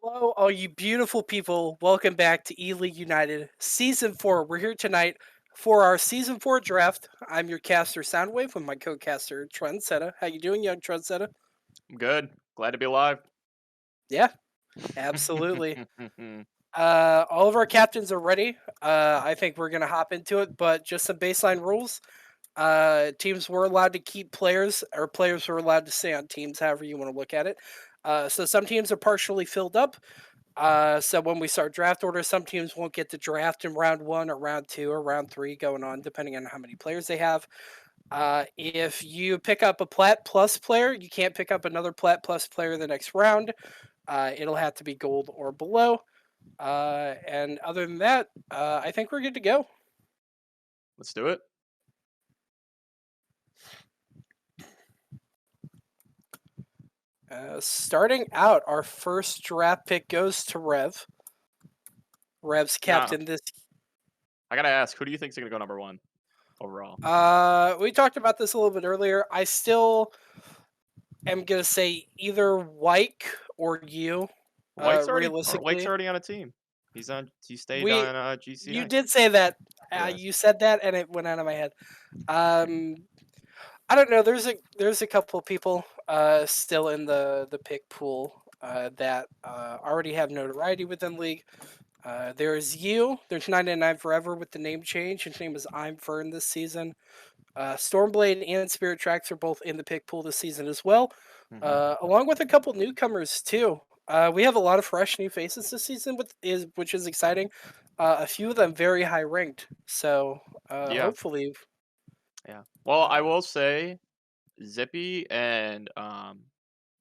Hello, all you beautiful people. Welcome back to ELU United Season 4. We're here tonight for our Season 4 draft. I'm your caster Soundwave with my co-caster Trendsetta. How you doing, young Trendsetta? I'm good. Glad to be alive. Yeah, absolutely. All of our captains are ready. I think we're gonna hop into it, but just some baseline rules. Teams were allowed to keep players, or players were allowed to stay on teams, however you want to look at it. So some teams are partially filled up. So when we start draft order, some teams won't get to draft in round one or round two or round three, going on, depending on how many players they have. If you pick up a Plat Plus player, you can't pick up another Plat Plus player the next round. It'll have to be gold or below. And other than that, I think we're good to go. Let's do it. Starting out, our first draft pick goes to Rev. Rev's Now, captain this. I gotta ask, who do you think is gonna go number one overall? We talked about this a little bit earlier. I still am gonna say either Wyke or you. White's Realistically, already on a team. He stayed we on you GCI. did say that. Yes. You said that, and it went out of my head. Um, I don't know. There's a couple of people still in the pick pool that already have notoriety within league. There's you. There's 99 Forever with the name change. His name is I'm Fern this season. Stormblade and Spirit Tracks are both in the pick pool this season as well, Hmm. along with a couple newcomers too. We have a lot of fresh new faces this season, which is exciting. A few of them very high ranked, so Yeah, hopefully, yeah. Well, I uh, will say Zippy and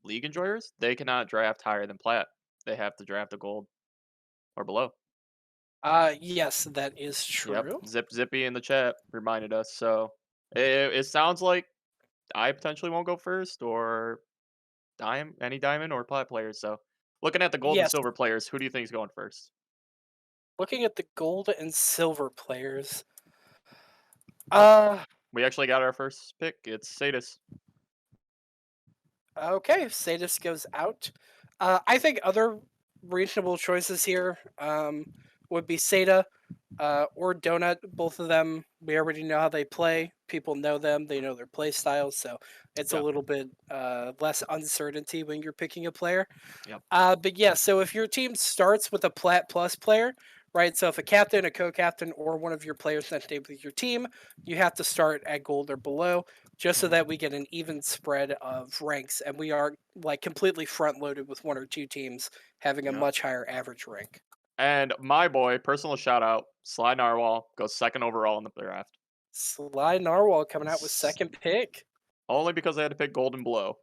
League enjoyers, they cannot draft higher than plat. They have to draft a gold or below. yes, that is Yep. true. Zippy in the chat reminded us. So it sounds like I potentially won't go first, or any diamond or plat players. So looking at the gold and Yes, silver players, who do you think is going first? looking at the gold and silver players. Uh, We actually got our first pick. It's Sadis. okay, Sadis goes out. I think other reasonable choices here would be Seda or Donut. Both of them, we already know how they play. People know them, they know their play styles, so it's a Yeah. little bit less uncertainty when you're picking a player. Yep. But yeah, so if your team starts with a Plat Plus player, right? So if a captain, a co-captain, or one of your players that's named with your team, you have to start at gold or below, just so Hmm. that we get an even spread of ranks, and we are like completely front loaded with one or two teams having a Yep. much higher average rank. And my boy, personal shout out, Sly Narwhal goes second overall in the draft. Sly Narwhal coming out with S- second pick. Only because I had to pick gold and below.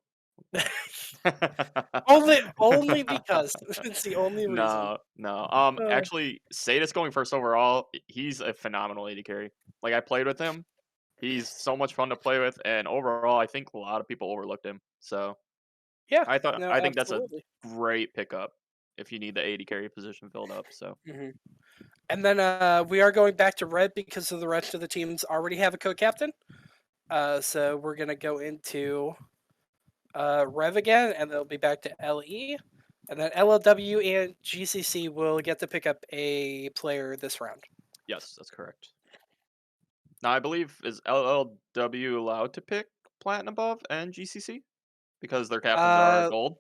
Only because it's the only reason. No, no. Uh, Actually, Sadis going first overall. He's a phenomenal AD carry. Like I played with him. He's so much fun to play with, and overall, I think a lot of people overlooked him. So yeah, no, I think that's a absolutely. great pickup if you need the AD carry position filled up. So Hmm. And then we are going back to red because of the rest of the teams already have a co-captain. So we're gonna go into Rev again, and they'll be back to LE, and then LLW and GCC will get to pick up a player this round. yes, that's correct. Now I believe is LLW allowed to pick Platinum above and GCC because their captains are Uh, gold.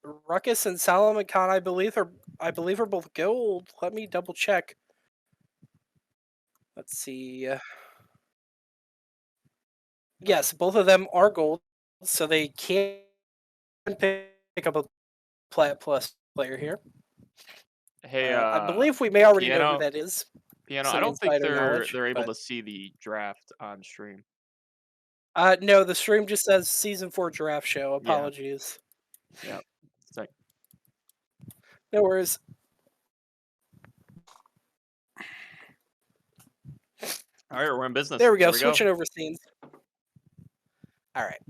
Ruckus and Salomon Khan, I believe are both gold. Let me double check. Let's see. Yes, both of them are gold, so they can pick up a Plat Plus player here. Hey, I believe we may already know who piano, that is. piano. I Some don't think insider knowledge, they're able but to see the draft on stream. no, the stream just says season 4 giraffe show. Yeah, Apologies. yeah. It's like, No worries. all right, we're in There business. we Here go. we go. Switching over scenes. All right,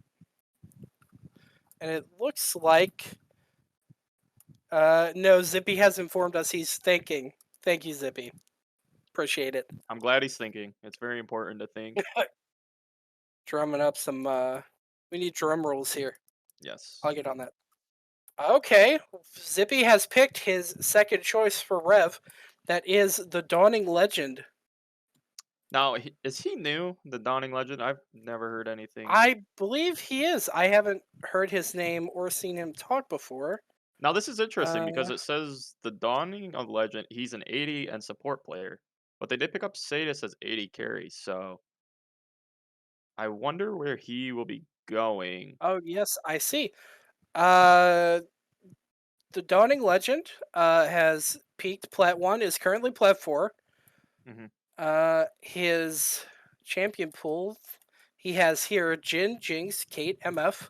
and it looks like no, Zippy has informed us he's thinking. Thank you, Zippy. Appreciate it. I'm glad he's thinking. It's very important to think. Drumming up some. We need drum rolls here. Yes. I'll get on that. Okay, Zippy has picked his second choice for Rev. That is the Dawning Legend. Now, is he new? The Dawning Legend? I've never heard anything. I believe he is. I haven't heard his name or seen him talk before. Now, this is interesting because Uh, it says the Dawning of Legend. He's an 80 and support player, but they did pick up Sadis as 80 carry. So I wonder where he will be going. oh yes, I see. Uh, the Dawning Legend has peaked Plat 1, is currently Plat 4. Hmm. His champion pool, he has here Jin, Jinx, Kate, MF.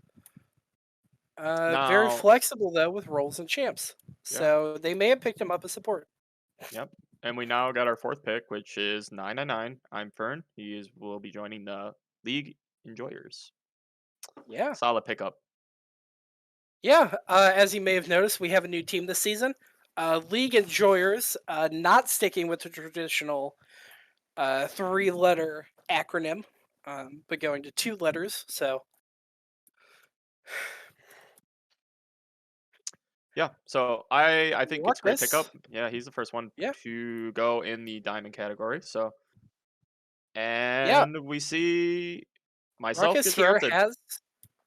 Very Now, flexible though with roles and champs. yeah, So they may have picked him up as support. yep. And we now got our fourth pick, which is 999. I'm Fern. Will be joining the League Enjoyers. Yeah. Solid pickup. Yeah. As you may have noticed, we have a new team this season. League Enjoyers, not sticking with the traditional 3 letter acronym, but going to 2 letters. So, Yeah, so I think it's a great Ruckus. pickup. Yeah, he's the first one Yeah. to go in the diamond category. So, Yeah. and we see myself Ruckus get here drafted. has,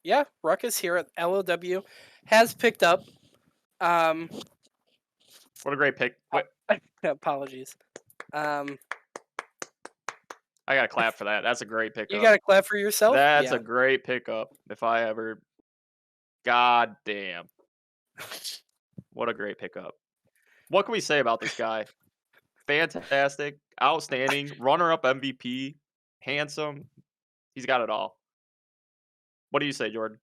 yeah, Ruckus here at LOW has picked up, um, What a great pick! Wait, apologies. Um, I gotta clap for that. That's a great you pickup. got to clap for yourself. That's Yeah. a great pickup. If I ever, god damn, what a great pickup! What can we say about this guy? Fantastic, outstanding, runner-up MVP, handsome. He's got it all. What do you say, Jordan?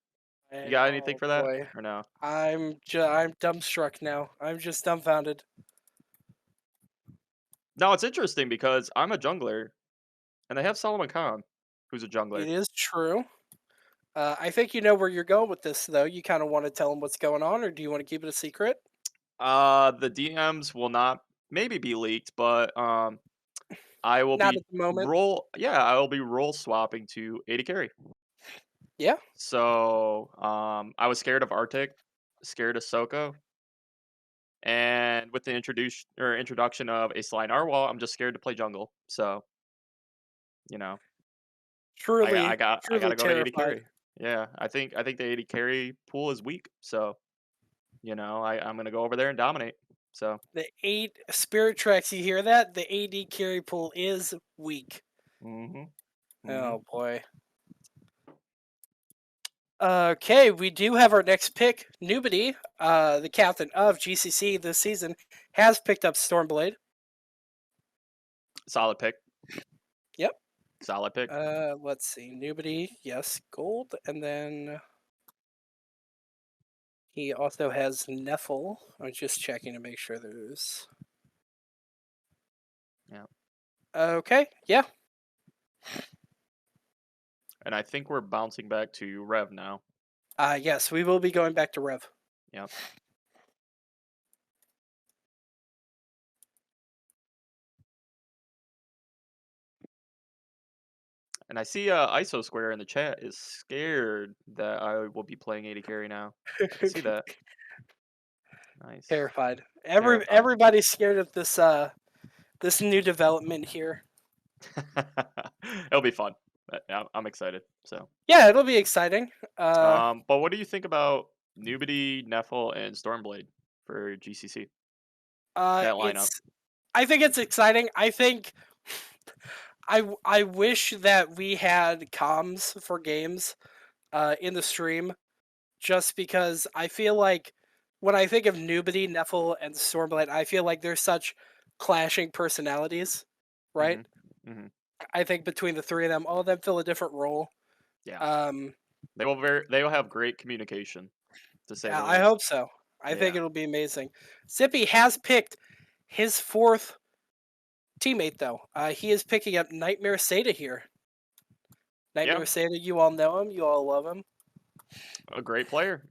You got anything Oh for that boy, or no? I'm dumbstruck now. I'm just dumbfounded. No, it's interesting because I'm a jungler and they have Solomon Khan, who's a jungler. It is true. I think you know where you're going with this, though. You kind of want to tell them what's going on, or do you want to keep it a secret? The DMs will not maybe be leaked, but I will Not be at the moment. I will be role swapping to 80 carry. Yeah, So I was scared of Arctic, scared of Soko, and with the introduction of a Sly Narwhal, I'm just scared to play jungle. So, you know, truly, I truly gotta go to 80 terrified. carry. Yeah, I think the 80 carry pool is weak. So, I'm gonna go over there and dominate. So The 8 Spirit Tracks, you hear that? The AD carry pool is weak. hmm hmm Oh boy. Okay, we do have our next pick. Nubity, the captain of GCC this season, has picked up Stormblade. Solid pick. Yep. Solid pick. Let's see. Nubity, yes, gold, and then he also has Neffel. I'm just checking to make sure there's. Yeah. Okay, yeah. And I think we're bouncing back to Rev now. Yes, we will be going back to Rev. Yep. And I see ISO Square in the chat is scared that I will be playing 80 carry now. I see that. Nice. Terrified. Terrified. Everybody's scared of this new development here. It'll be fun. Yeah, I'm excited. So, Yeah, it'll be exciting. Uh, but what do you think about Nubity, Neffel, and Stormblade for GCC? That lineup. it's. I think it's exciting. I think I wish that we had comms for games in the stream, just because I feel like when I think of Nubity, Neffel, and Stormblade, I feel like there's such clashing personalities, right? Hmm. Hmm. I think between the three of them, all of them fill a different role. Yeah. Um, They will have great communication, to say yeah, the I least. hope so. I think Yeah. it'll be amazing. Zippy has picked his fourth teammate, though. He is picking up Nightmare Seda here. Yeah. Nightmare Seda, you all know him, you all love him. A great player.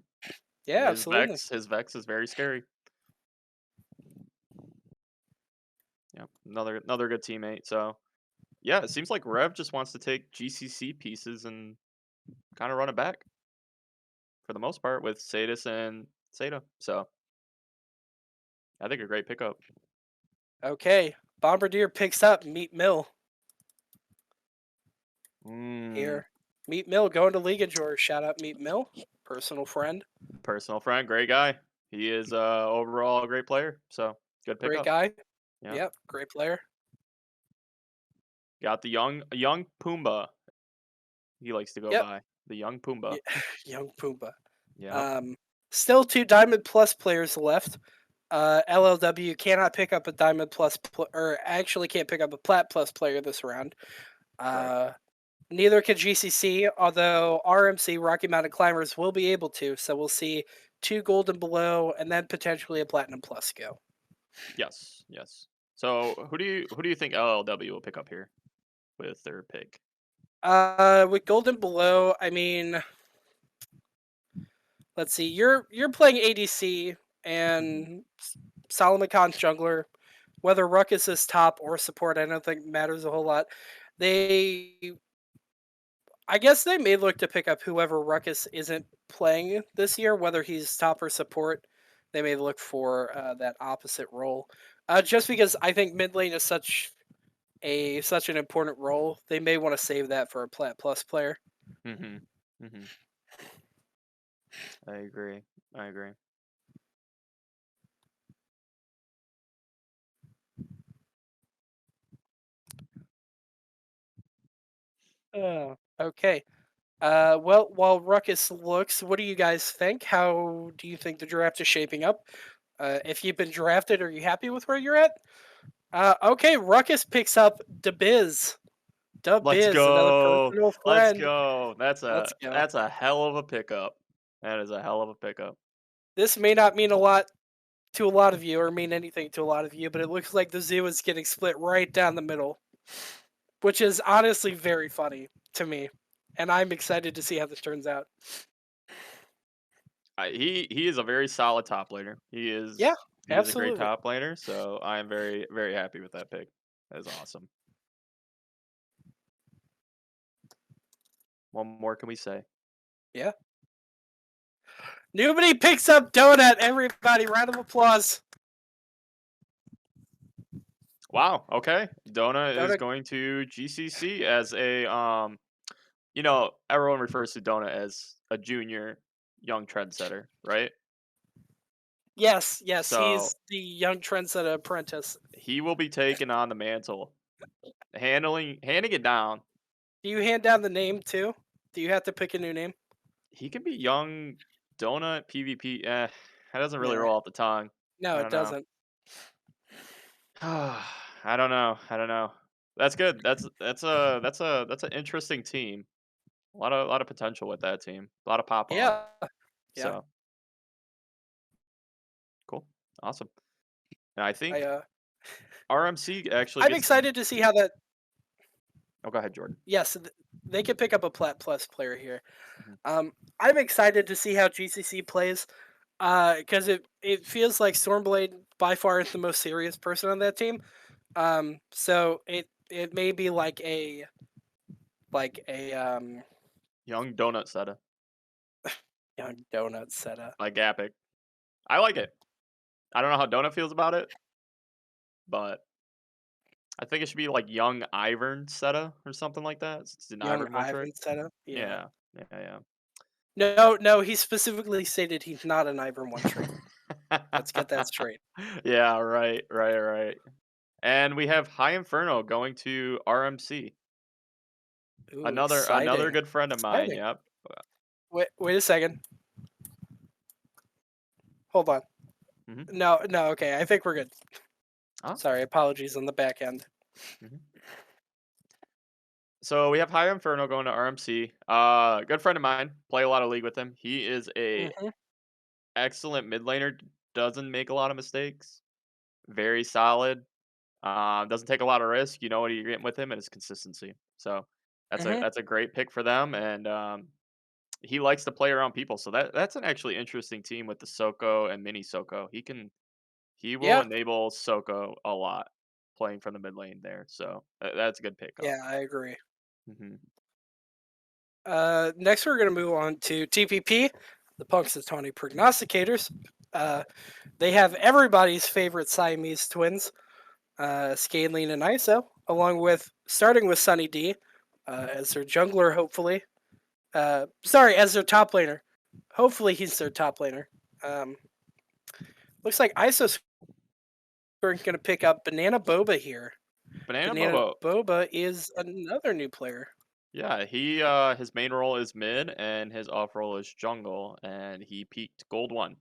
Yeah, absolutely. His Vex is very scary. Yeah, another good teammate. So yeah, it seems like Rev just wants to take GCC pieces and kind of run it back for the most part with Sadis and Seta. So I think a great pickup. Okay, Bombardier picks up Meat Mill Mm, here. Meat Mill going to League Enjoyer. Shout out Meat Mill, personal friend, personal friend, great guy. He is overall a great player. So good great pickup. guy. Yeah. Yep, great player. Got the young Pumbaa. He likes to go Yep, by the young Pumbaa. y- young Pumbaa. Yep. Um, Still two Diamond Plus players left. LLW cannot pick up a Diamond Plus, or actually can't pick up a Plat Plus player this round. Right. Uh, Neither can GCC, although RMC Rocky Mountain Climbers will be able to. So we'll see two Golden Below and then potentially a Platinum Plus go. Yes. Yes. So who do you think LLW will pick up here with their pick? With Golden Below, I mean, let's see. You're playing ADC Hmm. and Solomon Khan's jungler. Whether Ruckus is top or support, I don't think matters a whole lot. They, I guess, they may look to pick up whoever Ruckus isn't playing this year, whether he's top or support. They may look for that opposite role, just because I think mid lane is such an important role. They may want to save that for a Plat Plus player. Hmm. Hmm. I agree. I agree. Okay. Well, while Ruckus looks, what do you guys think? How do you think the draft is shaping up? If you've been drafted, are you happy with where you're at? Okay, Ruckus picks up DeBiz. Let's DeBiz, another go. personal Let's friend. go. That's Let's a go. that's a hell of a pickup. That is a hell of a pickup. This may not mean a lot to a lot of you or mean anything to a lot of you, but it looks like the zoo is getting split right down the middle, which is honestly very funny to me. And I'm excited to see how this turns out. He is a very solid top laner. Yeah, He is a great absolutely. top laner, so I am very very happy with that pick. That is awesome. What more can we say? Yeah. Nobody picks up Donut. Everybody, round of applause. Wow. Okay. Dona is Donut. going to GCC as a everyone refers to Dona as a junior young trendsetter, right? Yes, yes, So he's the young trendsetter apprentice. he will be taking on the mantle, handing it down. Do you hand down the name too? Do you have to pick a new name? He can be young donut PvP. That doesn't Yeah, really right. roll off the tongue. No, I it don't know. doesn't. I don't know. I don't know. That's good. That's an interesting team. A lot of potential with that team. A lot of pop off. Yeah, yeah. So cool. Awesome. And I I think uh, RMC actually I'm gets. excited to see how that. Oh, go ahead, Jordan. Yes, they could pick up a Plat Plus player here. Mhm. I'm excited to see how GCC plays. Because it feels like Stormblade by far is the most serious person on that team. So it may be like a Young donut setup young donut setup. like Epic. I like it. I don't know how Donut feels about it, but I think it should be like young Ivern Seta or something like that. It's an Young Ivern one trick. Ivan setup. Yeah. Yeah. Yeah. No, no, he specifically stated he's not an Ivern one trick. Yeah. Let's get that straight. Yeah, right. And we have High Inferno going to RMC. Ooh, Another exciting. good friend of mine. Exciting. Yep. Wait a second. Hold on. Hmm. No, no, okay. I think we're good. Oh. Sorry, apologies on the back end. Hmm. So we have High Inferno going to RMC. Good friend of mine. Play a lot of league with him. He is a Hmm. excellent mid laner. Doesn't make a lot of mistakes. Very solid. Doesn't take a lot of risk. You know what you're getting with him and his consistency. So Hmm. that's a great pick for them. And he likes to play around people. So that's an actually interesting team with the Soko and Mini Soko. He will Yeah, enable Soko a lot playing from the mid lane there. So that's a good pickup. yeah, I agree. Hmm. Next we're gonna move on to TPP. the Punxsutawney Prognosticators. Uh, they have everybody's favorite Siamese twins, Scalene and ISO, along with starting with Sunny D as their jungler, hopefully. Sorry, as their top laner. Hopefully, he's their top laner. Um, looks like ISO's going to pick up Banana Boba here. Banana Banana Bobo. Boba is another new player. Yeah, he his main role is mid and his off role is jungle, and he peaked gold 1.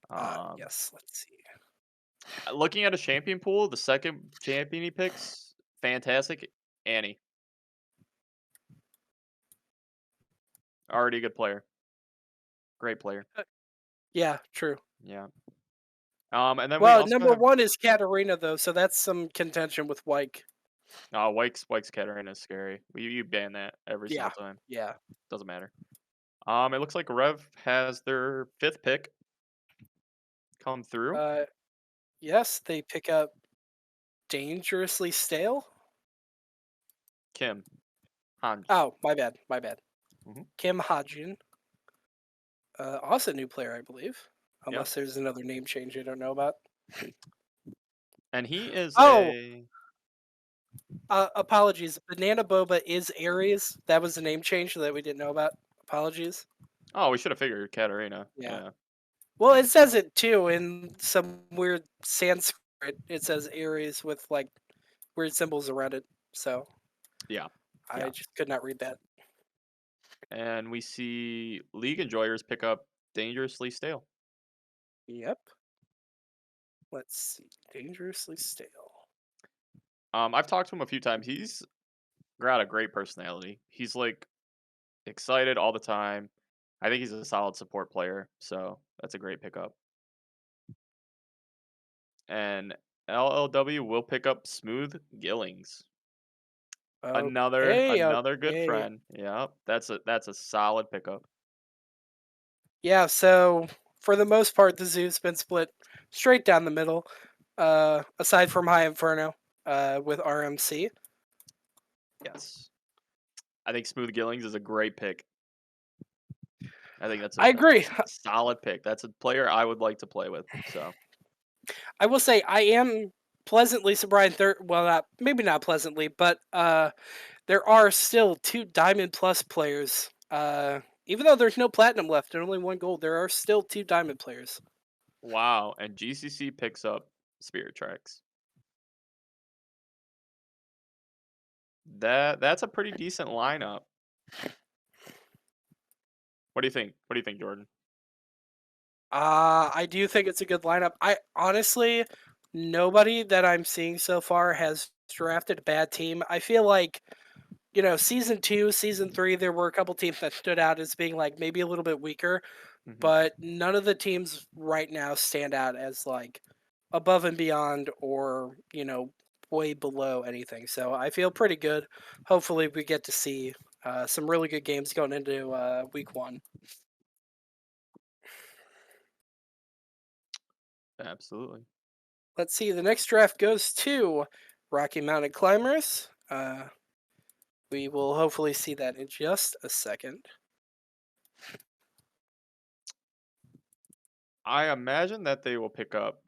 Um, Yes, let's see. looking at a champion pool, the second champion he picks, fantastic. Annie, already a good player, great player. Yeah, true. Yeah. And then we Well, also number have one is Katarina, though, so that's some contention with Wyke. Wyke's Katarina is scary. You ban that every Yeah, single time. yeah. Doesn't matter. It looks like Rev has their 5th pick come through. Uh, yes, they pick up Dangerously Stale. Kim Hanj. Oh, my bad, my bad. Hmm. Kim Hajin. Also new player, I believe. Yep. Unless there's another name change I don't know about. And he is Oh, a apologies. Banana Boba is Aries. That was a name change that we didn't know about. Apologies. oh, we should have figured Katarina. Yeah. Yeah. Well, it says it too in some weird Sanskrit. It says Aries with like weird symbols around it. So Yeah. I Yeah. just could not read that. And we see League enjoyers pick up Dangerously Stale. Yep. Let's see. Dangerously Stale. I've talked to him a few times. He's got a great personality. He's like excited all the time. I think he's a solid support player, so that's a great pickup. And LLW will pick up Smooth Gillings. Okay, Another good okay. friend. Yeah, that's a solid pickup. Yeah, so for the most part, the zoo's been split straight down the middle, aside from High Inferno with RMC. Yes. I think Smooth Gillings is a great pick. I think I that's a agree. solid pick. That's a player I would like to play with. So I will say I am pleasantly surprised. Well, not maybe not pleasantly, but there are still two Diamond Plus players. Even though there's no Platinum left and only one Gold, there are still two Diamond players. wow, and GCC picks up Spirit Tracks. That's a pretty decent lineup. What do you think? What do you think, Jordan? I do think it's a good lineup. I honestly, nobody that I'm seeing so far has drafted a bad team. I feel like, season two, season three, there were a couple teams that stood out as being like maybe a little bit weaker, Hmm. but none of the teams right now stand out as like above and beyond or, way below anything. So I feel pretty good. Hopefully, we get to see some really good games going into week one. Absolutely. Let's see. The next draft goes to Rocky Mountain Climbers. We will hopefully see that in just a second. I imagine that they will pick up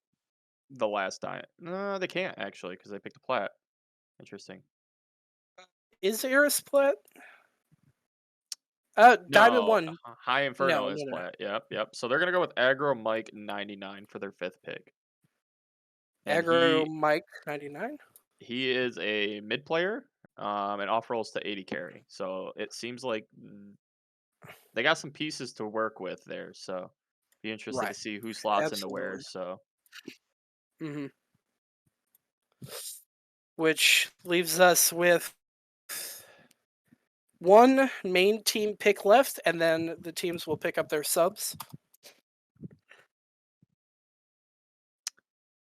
the last diet. No, they can't actually because they picked a plat. Interesting. Is Air split? Diamond No, one. High Inferno No, is no, no. plat. Yep, yep. So they're gonna go with Aggro Mike 99 for their 5th pick, and Aggro Mike 99. he is a mid player, and off rolls to 80 carry. So it seems like they got some pieces to work with there. So be interested to Right. see who slots into where. Absolutely. So Hmm. Which leaves us with one main team pick left, and then the teams will pick up their subs.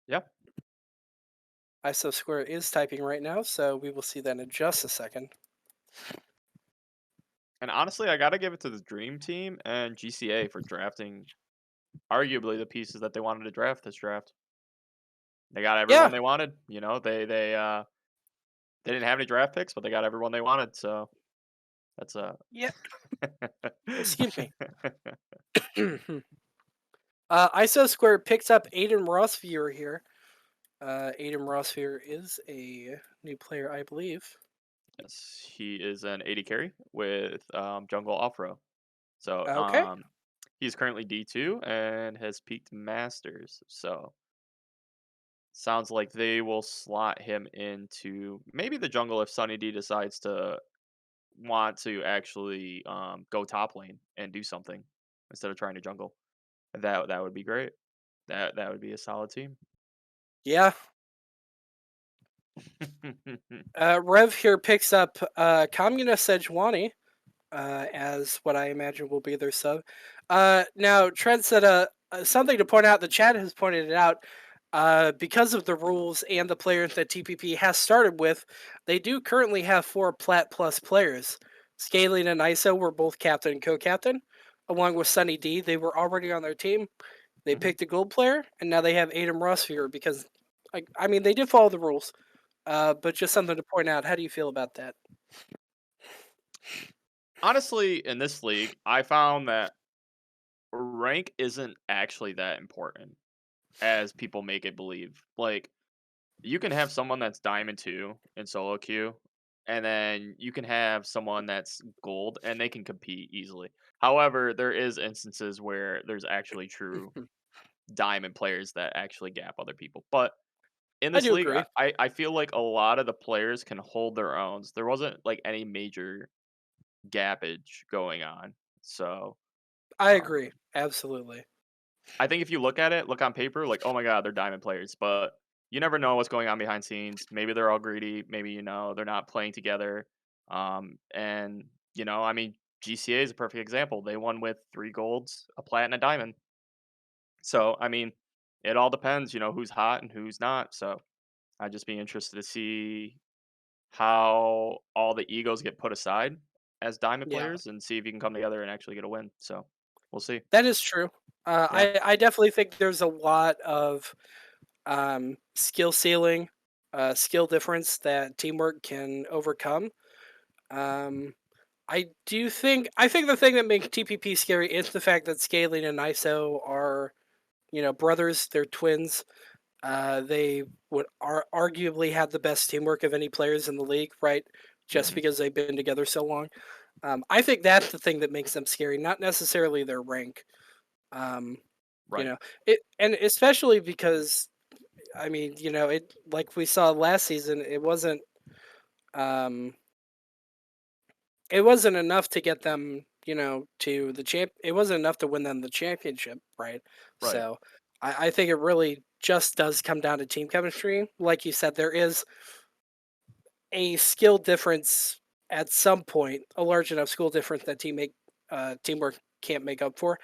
yeah. ISO Square is typing right now, so we will see that in just a second. And honestly, I gotta give it to the Dream Team and GCA for drafting arguably the pieces that they wanted to draft this draft. They got everyone Yeah, they wanted. They didn't have any draft picks, but they got everyone they wanted. So That's a Yeah. Excuse me. ISO Square picks up Aiden Rossviewer here. Aiden Rossviewer is a new player, I believe. Yes, he is an 80 carry with jungle off row. So Okay. he's currently D2 and has peaked masters. So sounds like they will slot him into maybe the jungle if Sunny D decides to want to actually go top lane and do something instead of trying to jungle. That would be great. That would be a solid team. Yeah. Rev here picks up Kamuna Sejuani as what I imagine will be their sub. Now, Trent said something to point out. The chat has pointed it out. Because of the rules and the players that TPP has started with, they do currently have 4 Plat Plus players. Scaling and ISO were both captain and co-captain, along with Sunny D. They were already on their team. They Mhm. picked a gold player, and now they have Adam Ross here because, I mean, they did follow the rules. But just something to point out. How do you feel about that? Honestly, in this league, I found that rank isn't actually that important as people make it believe. Like, you can have someone that's diamond 2 in solo queue, and then you can have someone that's gold and they can compete easily. However, there is instances where there's actually true diamond players that actually gap other people. But in I this do league, agree. I feel like a lot of the players can hold their own. There wasn't like any major gappage going on. So I um, agree. Absolutely. I think if you look at it, look on paper, like, oh my god, they're diamond players, but you never know what's going on behind scenes. Maybe they're all greedy. Maybe they're not playing together. And I mean, GCA is a perfect example. They won with 3 golds, a plat, and a diamond. So I mean, it all depends, who's hot and who's not. So I'd just be interested to see how all the egos get put aside as diamond Yeah, players and see if you can come together and actually get a win. So we'll see. that is true. Yeah. I definitely think there's a lot of skill ceiling, skill difference that teamwork can overcome. Um, I think the thing that makes TPP scary is the fact that Scaling and ISO are brothers. They're twins. They would arguably have the best teamwork of any players in the league, right? Just Hmm. because they've been together so long. I think that's the thing that makes them scary, not necessarily their rank. Um, you Right. know, and especially because I mean, it like we saw last season, um, it wasn't enough to get them, to the champ. It wasn't enough to win them the championship, right? Right. So, I think it really just does come down to team chemistry. Like you said, there is a skill difference at some point, a large enough skill difference that teamwork can't make up for.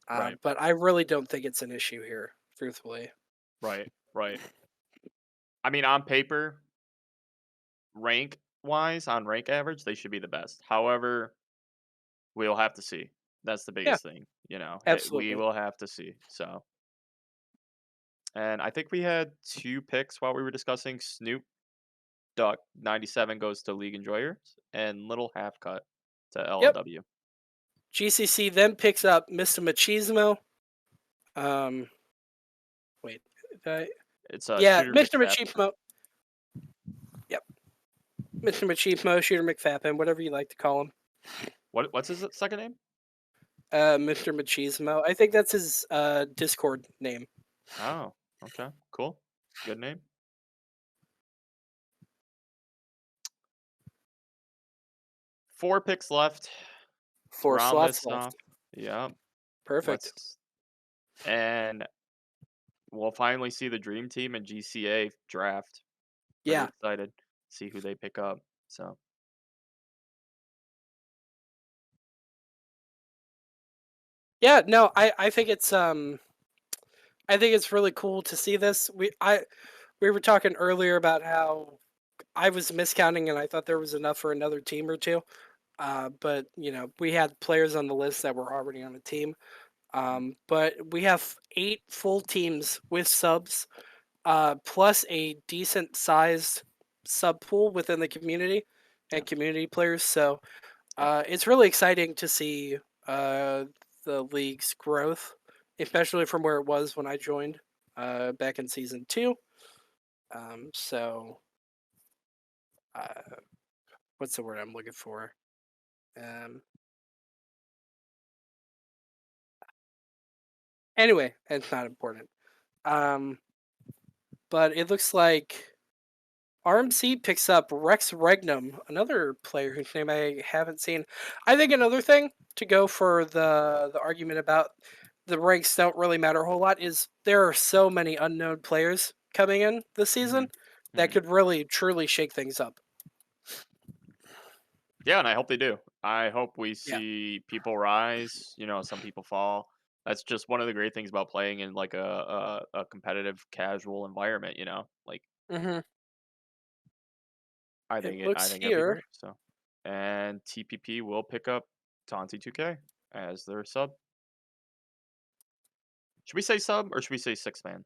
Right. But I really don't think it's an issue here, truthfully. Right. Right. I mean, on paper, rank wise, on rank average, they should be the best. However, we'll have to see. That's the Yeah, biggest thing, we absolutely. will have to see. So, and I think we had 2 picks while we were discussing. Snoop Duck 97 goes to League Enjoyers, and Little Half Cut to Yep. LOW. GCC then picks up Mr. Machismo. Um, wait, did I- It's a yeah, Shooter Mr. McFap. Machismo. Yep, Mr. Machismo, Shooter McFappin, whatever you like to call him. What's his second name? Mr. Machismo. I think that's his Discord name. Oh, okay, cool, good name. 4 picks left to 4 round slots this left. off. Yeah, Perfect. let's and we'll finally see the dream team and GCA draft. Pretty Yeah. excited. See who they pick up. So Yeah, no, I think it's really cool to see this. We were talking earlier about how I was miscounting and I thought there was enough for another team or two. But we had players on the list that were already on a team. mhm, But we have 8 full teams with subs, plus a decent sized sub pool within the community yeah, and community players. So Yeah. It's really exciting to see uh, the league's growth, especially from where it was when I joined back in season two. So, uh, what's the word I'm looking for? Um, anyway, it's not important. Um, but it looks like RMC picks up Rex Regnum, another player whose name I haven't seen. I think another thing to go for the argument about the ranks don't really matter a whole lot is there are so many unknown players coming in this Hmm. season that Hmm. could really truly shake things up. Yeah, and I hope they do. I hope we Yeah. see people rise. Some people fall. That's just one of the great things about playing in like a competitive, casual environment. Like hmm I It think it. I looks think it'd be here. great. So, and TPP will pick up Tanti 2K as their sub. Should we say sub or should we say six man?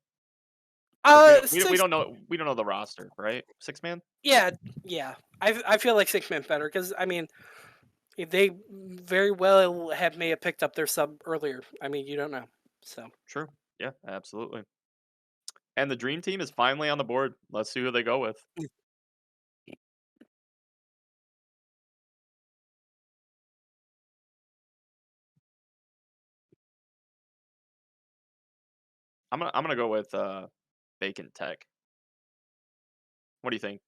Because we Six. don't know the roster, right? Six man. Yeah, yeah. I feel like 6 man better because I mean they very well may have picked up their sub earlier. I mean you don't know. So True. Yeah, absolutely. And the dream team is finally on the board. Let's see who they go with. I'm gonna go with Bacon Tech. What do you think?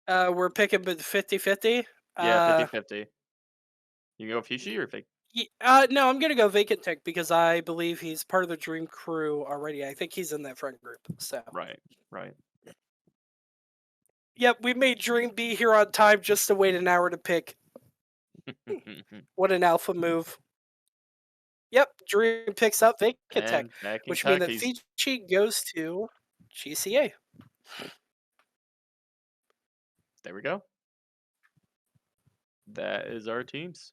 we're picking with 50-50. Yeah, Uh 50-50. You can go Fushi or fake? no, I'm gonna go Vacant Tech because I believe he's part of the Dream Crew already. I think he's in that friend group. So, Right, right. yep, we made Dream be here on time just to wait an hour to pick. What an alpha move! Yep, Dream picks up Vacant Tech, And back in which means tech, that he's Fiji goes to GCA. there we go. That is our teams.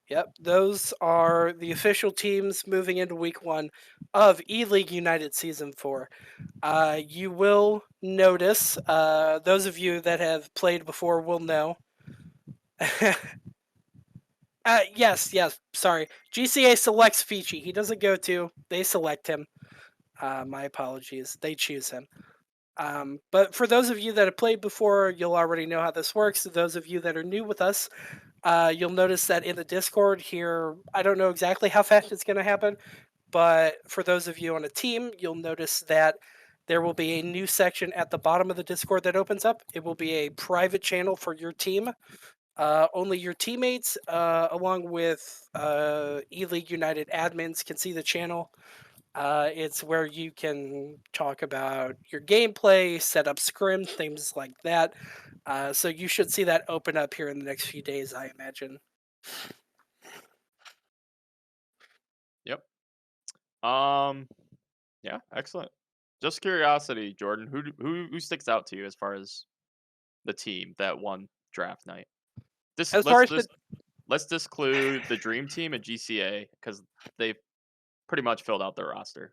Yep, those are the official teams moving into week one of E League United Season 4. You will notice, those of you that have played before will know. Yes, yes, sorry. GCA selects Fiji. He doesn't go to, they select him. My apologies. They choose him. But for those of you that have played before, you'll already know how this works. Those of you that are new with us, you'll notice that in the Discord here, I don't know exactly how fast it's going to happen, but for those of you on a team, you'll notice that there will be a new section at the bottom of the Discord that opens up. It will be a private channel for your team. Only your teammates, along with E League United admins, can see the channel. It's where you can talk about your gameplay, set up scrims, things like that. So you should see that open up here in the next few days, I imagine. Yep. Um. Yeah. Excellent. Just curiosity, Jordan. Who sticks out to you as far as the team that won draft night? This As far let's as the just let's disclude the dream team and GCA because they've pretty much filled out their roster.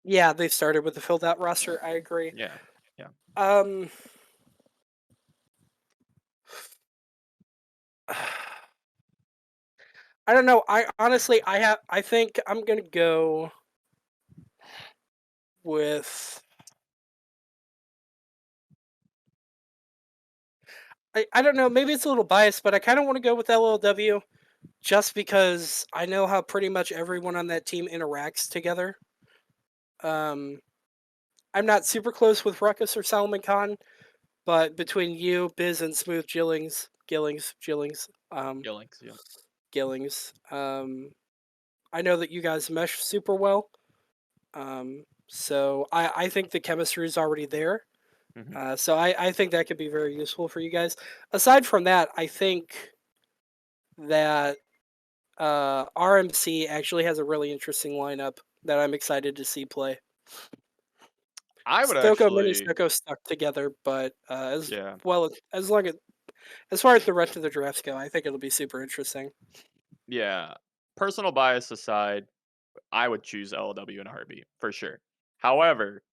Yeah, they've started with the filled out roster. I agree. Yeah. Yeah. Um, I don't know. I honestly, I think I'm gonna go with. I don't know. Maybe it's a little biased, but I kind of want to go with LLW just because I know how pretty much everyone on that team interacts together. Um, I'm not super close with Ruckus or Salman Khan, but between you, Biz, and Smooth Gillings. Yeah. Gillings, I know that you guys mesh super well. So I think the chemistry is already there. Hmm. So I think that could be very useful for you guys. Aside from that, I think that RMC actually has a really interesting lineup that I'm excited to see play. I would Stoko Mini actually. Stoko stuck together, but as Yeah. well as long as far as the rest of the drafts go, I think it'll be super interesting. Yeah. Personal bias aside, I would choose LW in a heartbeat for sure. However,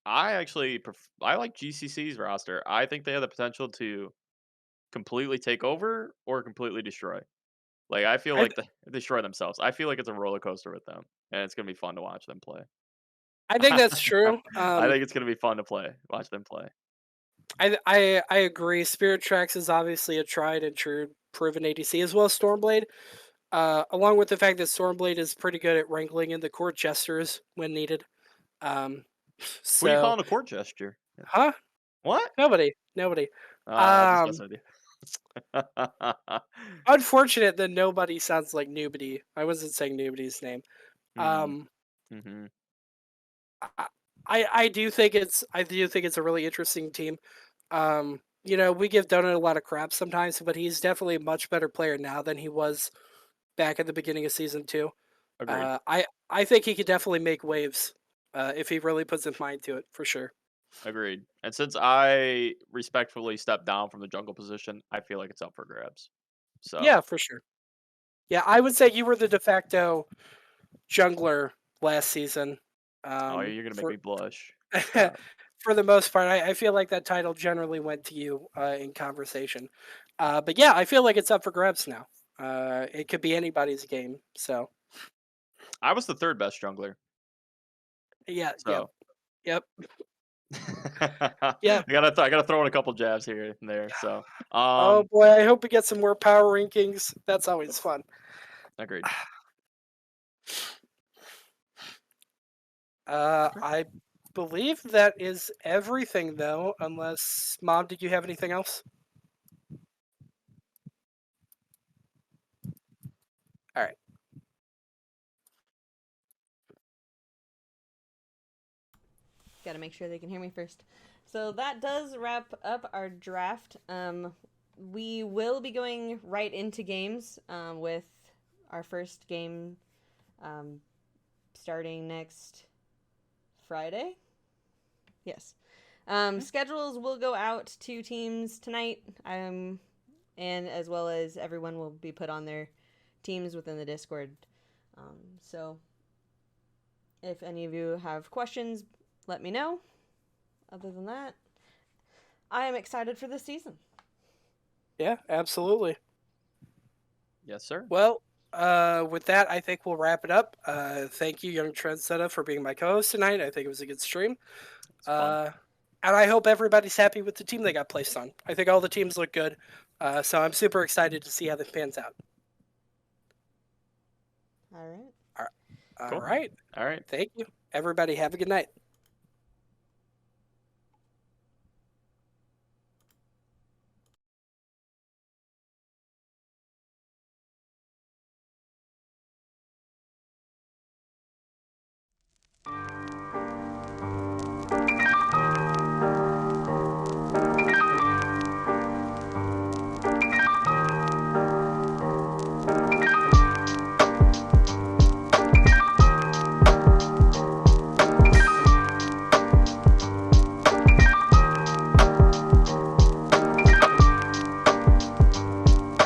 I like GCC's roster. I think they have the potential to completely take over or completely destroy. Like, I feel I like they destroy themselves. I feel like it's a roller coaster with them, and it's gonna be fun to watch them play. I think that's true. I think it's gonna be fun to watch them play. I agree. Spirit Tracks is obviously a tried and true proven ADC as well as Stormblade. Along with the fact that Stormblade is pretty good at wrangling in the court jesters when needed. Um, Who are you so, calling a court gesture? huh? What? Nobody. Just Um, messing with you. Unfortunate that nobody sounds like nobody. I wasn't saying nobody's name. Hmm. Um, Mhm. I, I do think it's a really interesting team. We give Donut a lot of crap sometimes, but he's definitely a much better player now than he was back at the beginning of season two. Agreed. I think he could definitely make waves if he really puts his mind to it, for sure. Agreed. And since I respectfully stepped down from the jungle position, I feel like it's up for grabs. So, Yeah, for sure. Yeah, I would say you were the de facto jungler last season. oh, you're gonna make For me blush. Crap. for the most part, I feel like that title generally went to you in conversation. But yeah, I feel like it's up for grabs now. It could be anybody's game. So I was the third best jungler. yeah, yep, So yep, I yep. gotta throw in a couple jabs here and there. So, Oh boy, I hope we get some more power rankings. That's always fun. agreed. Okay. I believe that is everything, though. Unless, Mom, did you have anything else? All right. Got to make sure they can hear me first. So that does wrap up our draft. We will be going right into games with our first game um, starting next Friday. Yes. Schedules will go out to teams tonight, and as well as everyone will be put on their teams within the Discord. So if any of you have questions, let me know. Other than that, I am excited for this season. Yeah, absolutely. Yes, sir. Well, with that, I think we'll wrap it up. Thank you, Young Trendsetter, for being my co-host tonight. I think it was a good stream. It's fun. Uh, and I hope everybody's happy with the team they got placed on. I think all the teams look good. So I'm super excited to see how this pans out. All right. All Cool. right. All right. Thank you. Everybody, have a good night.